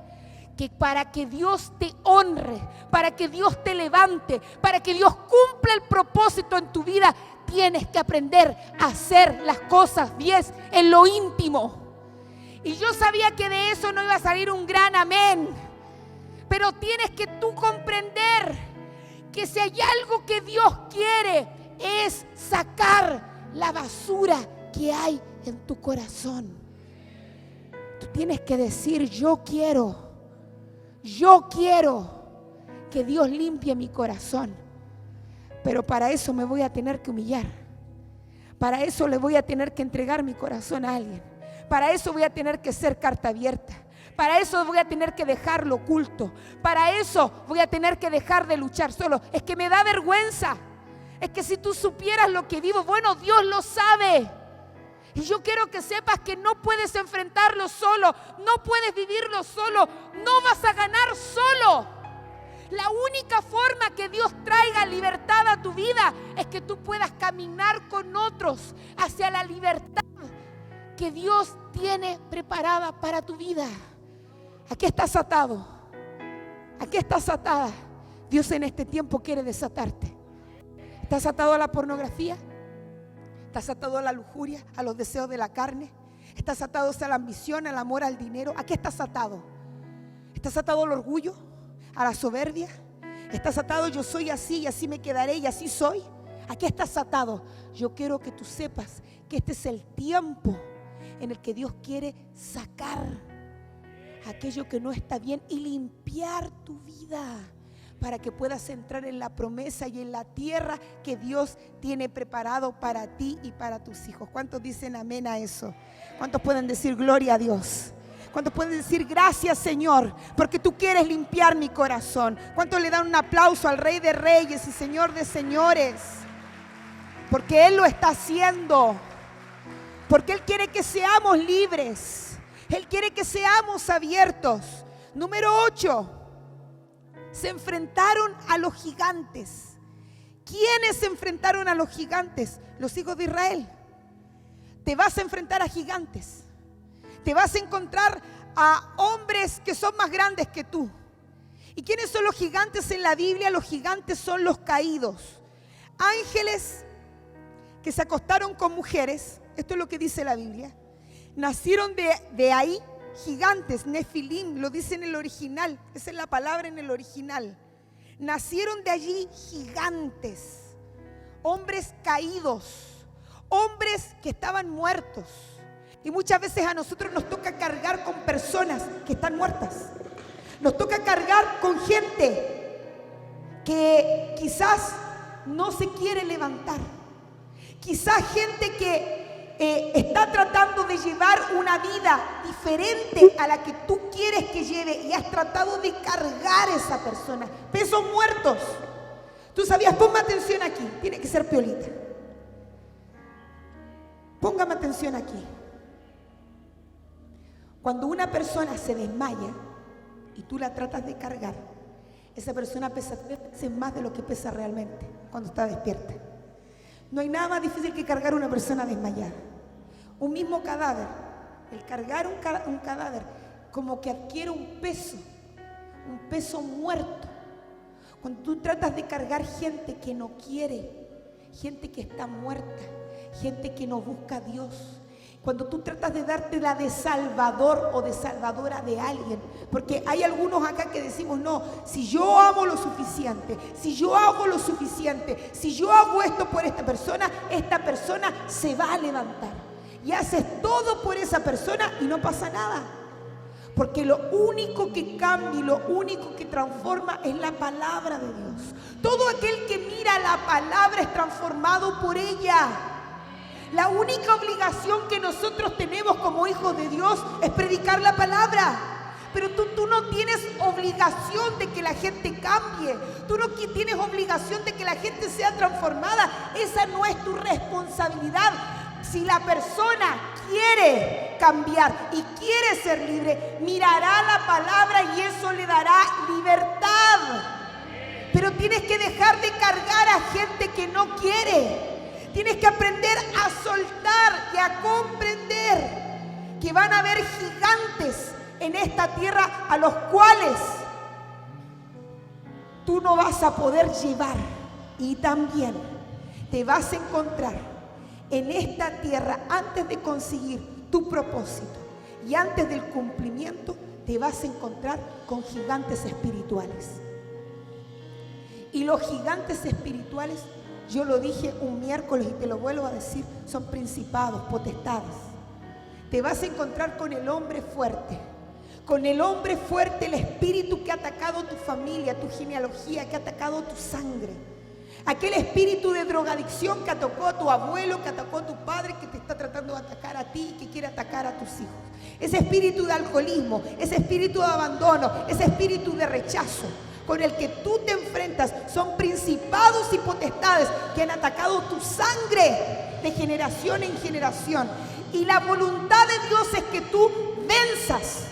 que para que Dios te honre, para que Dios te levante, para que Dios cumpla el propósito en tu vida, tienes que aprender a hacer las cosas bien en lo íntimo. Y yo sabía que de eso no iba a salir un gran amén. Pero tienes que tú comprender que si hay algo que Dios quiere, es sacar la basura que hay en tu corazón. Tú tienes que decir: yo quiero que Dios limpie mi corazón. Pero para eso me voy a tener que humillar. Para eso le voy a tener que entregar mi corazón a alguien. Para eso voy a tener que ser carta abierta. Para eso voy a tener que dejar lo oculto. Para eso voy a tener que dejar de luchar solo. Es que me da vergüenza. Es que si tú supieras lo que vivo, bueno, Dios lo sabe. Y yo quiero que sepas que no puedes enfrentarlo solo. No puedes vivirlo solo. No vas a ganar solo. La única forma que Dios traiga libertad a tu vida es que tú puedas caminar con otros hacia la libertad que Dios tiene preparada para tu vida. ¿A qué estás atado? ¿A qué estás atada? Dios en este tiempo quiere desatarte. ¿Estás atado a la pornografía? ¿Estás atado a la lujuria, a los deseos de la carne? ¿Estás atado a la ambición, al amor, al dinero? ¿A qué estás atado? ¿Estás atado al orgullo, a la soberbia? ¿Estás atado: yo soy así y así me quedaré y así soy? ¿A qué estás atado? Yo quiero que tú sepas que este es el tiempo en el que Dios quiere sacar aquello que no está bien y limpiar tu vida para que puedas entrar en la promesa y en la tierra que Dios tiene preparado para ti y para tus hijos. ¿Cuántos dicen amén a eso? ¿Cuántos pueden decir gloria a Dios? ¿Cuántos pueden decir gracias, Señor, porque tú quieres limpiar mi corazón? ¿Cuántos le dan un aplauso al Rey de Reyes y Señor de Señores? Porque Él lo está haciendo. Porque Él quiere que seamos libres. Él quiere que seamos abiertos. Número 8. Se enfrentaron a los gigantes. ¿Quiénes se enfrentaron a los gigantes? Los hijos de Israel. Te vas a enfrentar a gigantes. Te vas a encontrar a hombres que son más grandes que tú. ¿Y quiénes son los gigantes en la Biblia? Los gigantes son los caídos. Ángeles que se acostaron con mujeres. Esto es lo que dice la Biblia. Nacieron de ahí gigantes, nefilim, lo dice en el original. Esa es la palabra en el original. Nacieron de allí gigantes, hombres caídos, hombres que estaban muertos. Y muchas veces a nosotros nos toca cargar con personas que están muertas. Nos toca cargar con gente que quizás no se quiere levantar. Quizás gente que está tratando de llevar una vida diferente a la que tú quieres que lleve y has tratado de cargar a esa persona. Pesos muertos. Tú sabías, ponme atención aquí, tiene que ser piolita. Póngame atención aquí. Cuando una persona se desmaya y tú la tratas de cargar, esa persona pesa 3 veces más de lo que pesa realmente cuando está despierta. No hay nada más difícil que cargar a una persona desmayada. Un mismo cadáver, el cargar un cadáver, como que adquiere un peso muerto. Cuando tú tratas de cargar gente que no quiere, gente que está muerta, gente que no busca a Dios, cuando tú tratas de darte la de salvador o de salvadora de alguien, porque hay algunos acá que decimos, no, si yo amo lo suficiente, si yo hago lo suficiente, si yo hago esto por esta persona se va a levantar. Y haces todo por esa persona y no pasa nada. Porque lo único que cambia y lo único que transforma es la palabra de Dios. Todo aquel que mira la palabra es transformado por ella. La única obligación que nosotros tenemos como hijos de Dios es predicar la palabra. Pero tú no tienes obligación de que la gente cambie. Tú no tienes obligación de que la gente sea transformada. Esa no es tu responsabilidad. Si la persona quiere cambiar y quiere ser libre, mirará la palabra y eso le dará libertad. Pero tienes que dejar de cargar a gente que no quiere. Tienes que aprender a soltar y a comprender que van a haber gigantes en esta tierra a los cuales tú no vas a poder llevar. Y también te vas a encontrar en esta tierra, antes de conseguir tu propósito y antes del cumplimiento, te vas a encontrar con gigantes espirituales. Y los gigantes espirituales, yo lo dije un miércoles y te lo vuelvo a decir, son principados, potestades. Te vas a encontrar con el hombre fuerte. Con el hombre fuerte, el espíritu que ha atacado tu familia, tu genealogía, que ha atacado tu sangre. Aquel espíritu de drogadicción que atacó a tu abuelo, que atacó a tu padre, que te está tratando de atacar a ti, que quiere atacar a tus hijos. Ese espíritu de alcoholismo, ese espíritu de abandono, ese espíritu de rechazo con el que tú te enfrentas, son principados y potestades que han atacado tu sangre de generación en generación. Y la voluntad de Dios es que tú venzas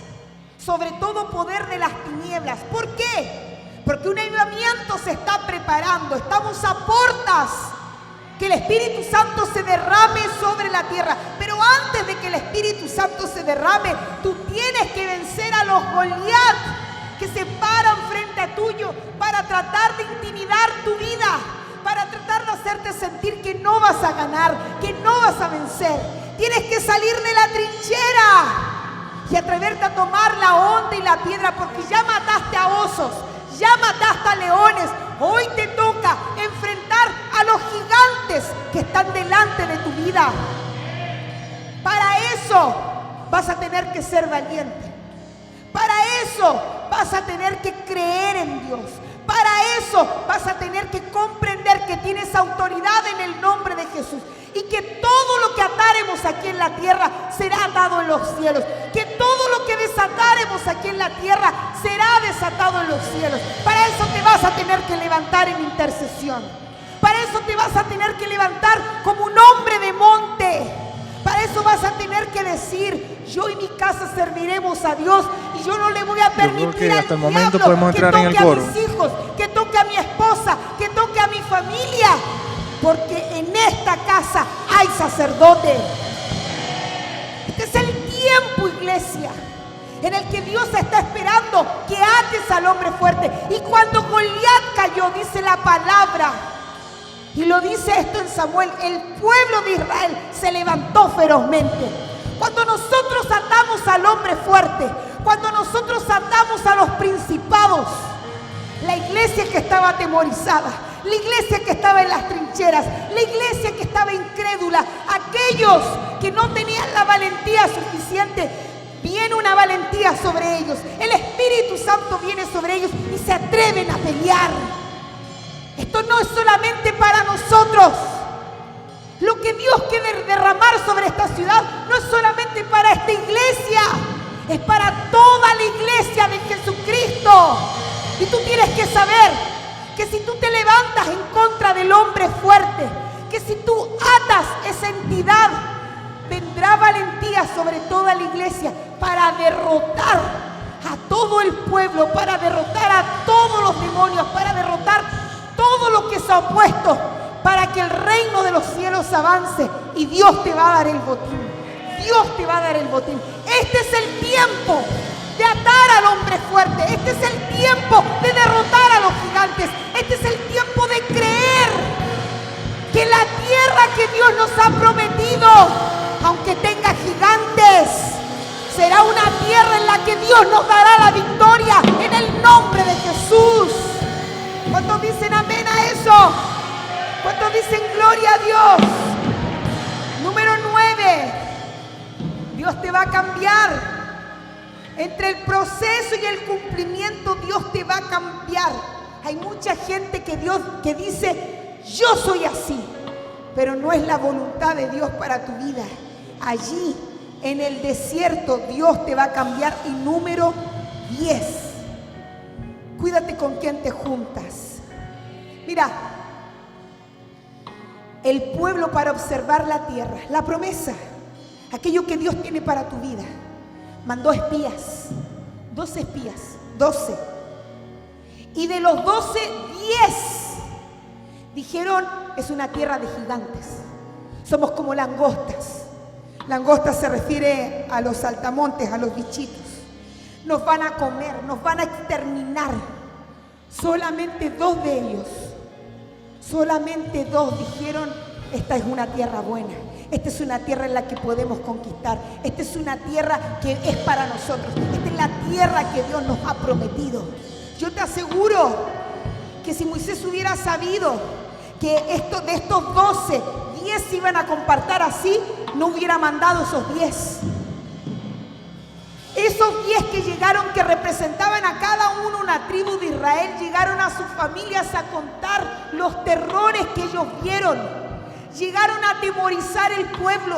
sobre todo poder de las tinieblas. ¿Por qué? Porque un avivamiento se está preparando. Estamos a puertas que el Espíritu Santo se derrame sobre la tierra. Pero antes de que el Espíritu Santo se derrame, tú tienes que vencer a los Goliat que se paran frente a tuyo para tratar de intimidar tu vida, para tratar de hacerte sentir que no vas a ganar, que no vas a vencer. Tienes que salir de la trinchera y atreverte a tomar la onda y la piedra, porque ya mataste a osos, ya mataste a leones. Hoy te toca enfrentar a los gigantes que están delante de tu vida. Para eso vas a tener que ser valiente. Para eso vas a tener que creer en Dios. Para eso vas a tener que comprender que tienes autoridad en el nombre de Jesús. Y que todo lo que ataremos aquí en la tierra será atado en los cielos. Que todo lo que desataremos aquí en la tierra será desatado en los cielos. Para eso te vas a tener que levantar en intercesión. Para eso te vas a tener que levantar como un hombre de monte. Para eso vas a tener que decir: yo y mi casa serviremos a Dios, y yo no le voy a permitir al diablo que toque a mis hijos, que toque a mi esposa, que toque a mi familia. Porque en esta casa hay sacerdote. Este es el tiempo, iglesia. iglesia en el que Dios está esperando que ates al hombre fuerte. Y cuando Goliat cayó, dice la palabra, y lo dice esto en Samuel, el pueblo de Israel se levantó ferozmente. Cuando nosotros atamos al hombre fuerte, cuando nosotros atamos a los principados, la iglesia que estaba atemorizada, la iglesia que estaba en las trincheras, la iglesia que estaba incrédula, aquellos que no tenían la valentía suficiente, viene una valentía sobre ellos. El Espíritu Santo viene sobre ellos y se atreven a pelear. Esto no es solamente para nosotros. Lo que Dios quiere derramar sobre esta ciudad no es solamente para esta iglesia, es para toda la iglesia de Jesucristo. Y tú tienes que saber que si tú te levantas en contra del hombre fuerte, que si tú atas esa entidad, vendrá valentía sobre toda la iglesia para derrotar a todo el pueblo, para derrotar a todos los demonios, para derrotar todo lo que se ha opuesto, para que el reino de los cielos avance y Dios te va a dar el botín. Dios te va a dar el botín. Este es el tiempo de atar al hombre fuerte. Este es el tiempo de derrotar a los gigantes. Este es el tiempo de creer que la tierra que Dios nos ha prometido, aunque tenga gigantes, será una tierra en la que Dios nos dará la victoria en el nombre de Jesús. ¿Cuántos dicen amén a eso? ¿Cuántos dicen gloria a Dios? Número 9. Dios te va a cambiar. Entre el proceso y el cumplimiento, Dios te va a cambiar. Hay mucha gente que dice, yo soy así, pero no es la voluntad de Dios para tu vida. Allí, en el desierto, Dios te va a cambiar. Y número 10, cuídate con quién te juntas. Mira, el pueblo para observar la tierra, la promesa, aquello que Dios tiene para tu vida, mandó espías, 12 espías, 12. Y de los 12, 10 dijeron, es una tierra de gigantes. Somos como langostas. Langostas se refiere a los saltamontes, a los bichitos. Nos van a comer, nos van a exterminar. Solamente 2 de ellos, solamente 2 dijeron, esta es una tierra buena. Esta es una tierra en la que podemos conquistar. Esta es una tierra que es para nosotros. Esta es la tierra que Dios nos ha prometido. Yo te aseguro que si Moisés hubiera sabido que de estos 12, 10 se iban a compartir así, no hubiera mandado esos 10. Esos 10 que llegaron, que representaban a cada uno una tribu de Israel, llegaron a sus familias a contar los terrores que ellos vieron. Llegaron a atemorizar el pueblo,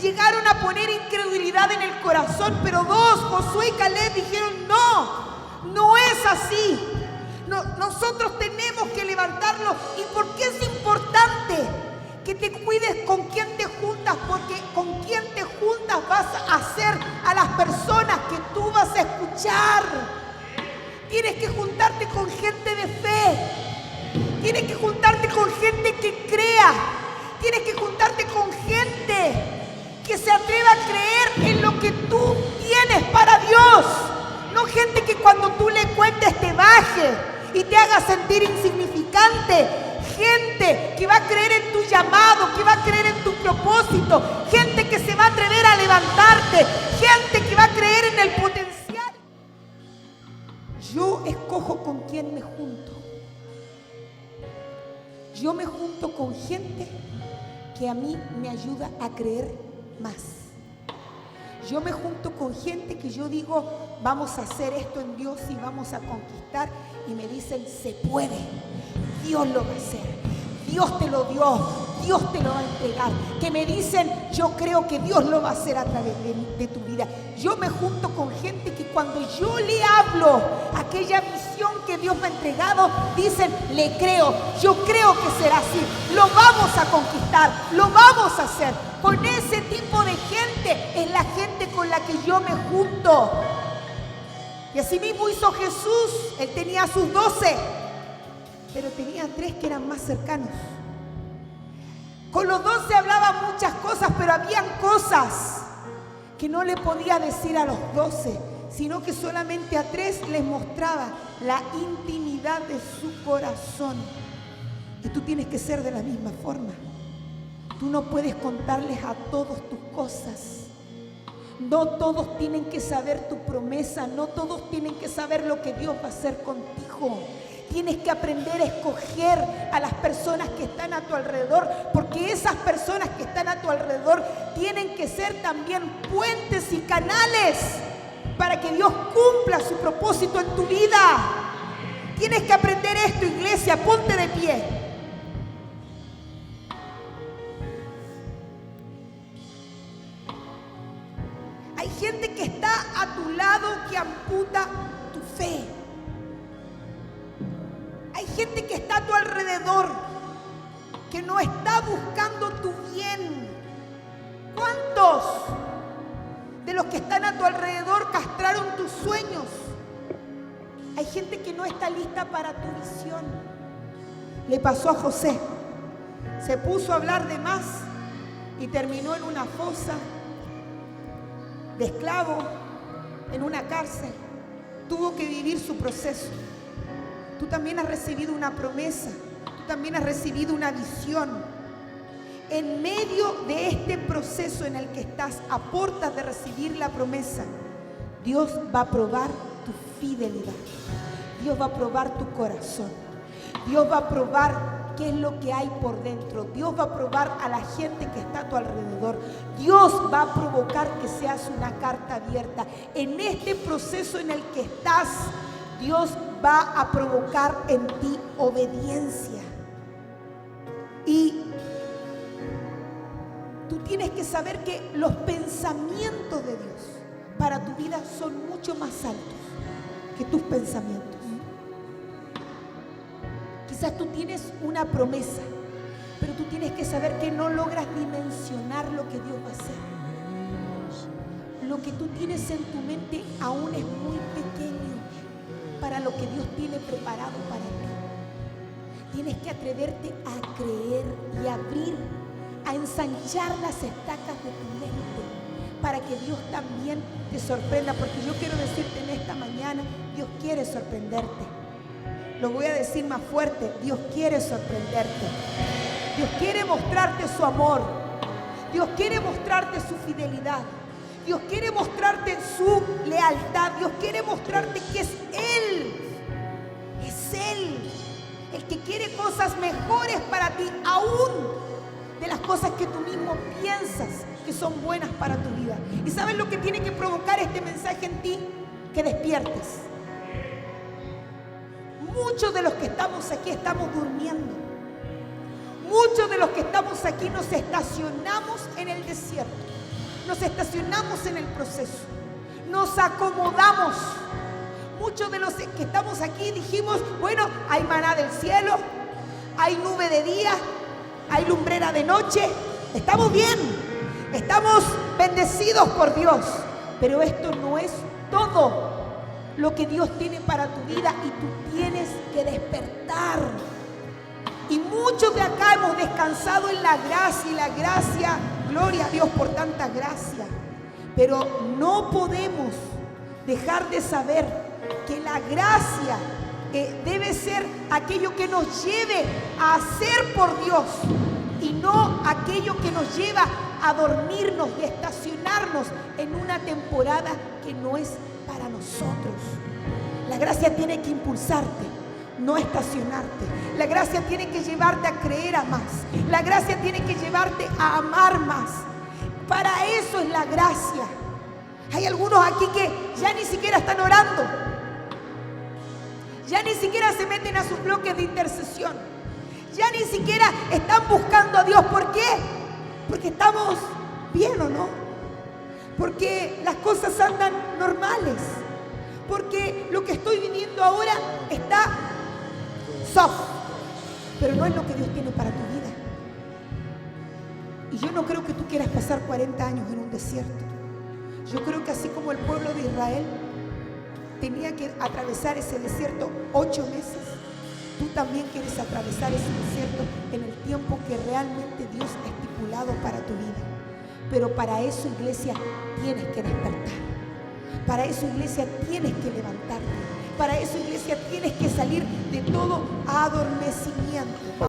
llegaron a poner incredulidad en el corazón, pero 2, Josué y Caleb, dijeron, no es así. No, nosotros tenemos que levantarlo. ¿Y por qué es importante que te cuides con quién te juntas? Porque con quién te juntas vas a hacer a las personas que tú vas a escuchar. Tienes que juntarte con gente de fe, tienes que juntarte con gente que crea. Tienes que juntarte con gente que se atreva a creer en lo que tú tienes para Dios. No gente que cuando tú le cuentes te baje y te haga sentir insignificante. Gente que va a creer en tu llamado, que va a creer en tu propósito. Gente que se va a atrever a levantarte. Gente que va a creer en el potencial. Yo escojo con quién me junto. Yo me junto con gente que a mí me ayuda a creer más. Yo me junto con gente que yo digo, vamos a hacer esto en Dios y vamos a conquistar, y me dicen, se puede, Dios lo va a hacer, Dios te lo dio, Dios te lo va a entregar. Que me dicen, yo creo que Dios lo va a hacer a través de tu vida. Yo me junto con gente que cuando yo le hablo aquella visión que Dios me ha entregado, dicen, le creo, yo creo que será así, lo vamos a conquistar, lo vamos a hacer. Con ese tipo de gente es la gente con la que yo me junto. Y así mismo hizo Jesús. Él tenía sus 12, pero tenía 3 que eran más cercanos. Con los 12 hablaba muchas cosas, pero habían cosas que no le podía decir a los 12, sino que solamente a 3 les mostraba la intimidad de su corazón. Y tú tienes que ser de la misma forma. Tú no puedes contarles a todos tus cosas. No todos tienen que saber tu promesa. No todos tienen que saber lo que Dios va a hacer contigo. Tienes que aprender a escoger a las personas que están a tu alrededor, porque esas personas que están a tu alrededor tienen que ser también puentes y canales para que Dios cumpla su propósito en tu vida. Tienes que aprender esto, iglesia. Ponte de pie. Hay gente que está a tu lado que amputa tu fe. Hay gente que está a tu alrededor que no está buscando tu bien. ¿Cuántos de los que están a tu alrededor castraron tus sueños? Hay gente que no está lista para tu visión. Le pasó a José. Se puso a hablar de más y terminó en una fosa de esclavo, en una cárcel. Tuvo que vivir su proceso. Tú también has recibido una promesa. Tú también has recibido una visión. En medio de este proceso en el que estás, a puertas de recibir la promesa, Dios va a probar tu fidelidad. Dios va a probar tu corazón. Dios va a probar qué es lo que hay por dentro. Dios va a probar a la gente que está a tu alrededor. Dios va a provocar que seas una carta abierta. En este proceso en el que estás, Dios va a provocar en ti obediencia. Y tú tienes que saber que los pensamientos de Dios para tu vida son mucho más altos que tus pensamientos. Quizás tú tienes una promesa, pero tú tienes que saber que no logras dimensionar lo que Dios va a hacer. Lo que tú tienes en tu mente aún es muy pequeño para lo que Dios tiene preparado para ti. Tienes que atreverte a creer y abrir, a ensanchar las estacas de tu mente para que Dios también te sorprenda. Porque yo quiero decirte en esta mañana, Dios quiere sorprenderte. Lo voy a decir más fuerte, Dios quiere sorprenderte. Dios quiere mostrarte su amor. Dios quiere mostrarte su fidelidad. Dios quiere mostrarte su lealtad. Dios quiere mostrarte que es Él. Es Él el que quiere cosas mejores para ti, aún de las cosas que tú mismo piensas que son buenas para tu vida. ¿Y sabes lo que tiene que provocar este mensaje en ti? Que despiertes. Muchos de los que estamos aquí estamos durmiendo. Muchos de los que estamos aquí nos estacionamos en el desierto. Nos estacionamos en el proceso. Nos acomodamos. Muchos de los que estamos aquí dijimos, bueno, hay maná del cielo, hay nube de día, hay lumbrera de noche. Estamos bien. Estamos bendecidos por Dios. Pero esto no es todo lo que Dios tiene para tu vida, y tú tienes que despertar. Y muchos de acá hemos descansado en la gracia, y la gracia, gloria a Dios por tanta gracia. Pero no podemos dejar de saber que la gracia debe ser aquello que nos lleve a hacer por Dios, y no aquello que nos lleva a dormirnos y estacionarnos en una temporada que no es para nosotros. La gracia tiene que impulsarte, no estacionarte. La gracia tiene que llevarte a creer a más. La gracia tiene que llevarte a amar más. Para eso es la gracia. Hay algunos aquí que ya ni siquiera están orando. Ya ni siquiera se meten a sus bloques de intercesión. Ya ni siquiera están buscando a Dios. ¿Por qué? Porque estamos bien, ¿o no? Porque las cosas andan normales. Porque lo que estoy viviendo ahora está soft. Pero no es lo que Dios tiene para tu vida. Y yo no creo que tú quieras pasar 40 años en un desierto. Yo creo que así como el pueblo de Israel tenía que atravesar ese desierto 8 meses, tú también quieres atravesar ese desierto en el tiempo que realmente Dios ha estipulado para tu vida. Pero para eso, iglesia, tienes que despertar. Para eso, iglesia, tienes que levantarte. Para eso, iglesia, tienes que salir de todo adormecimiento.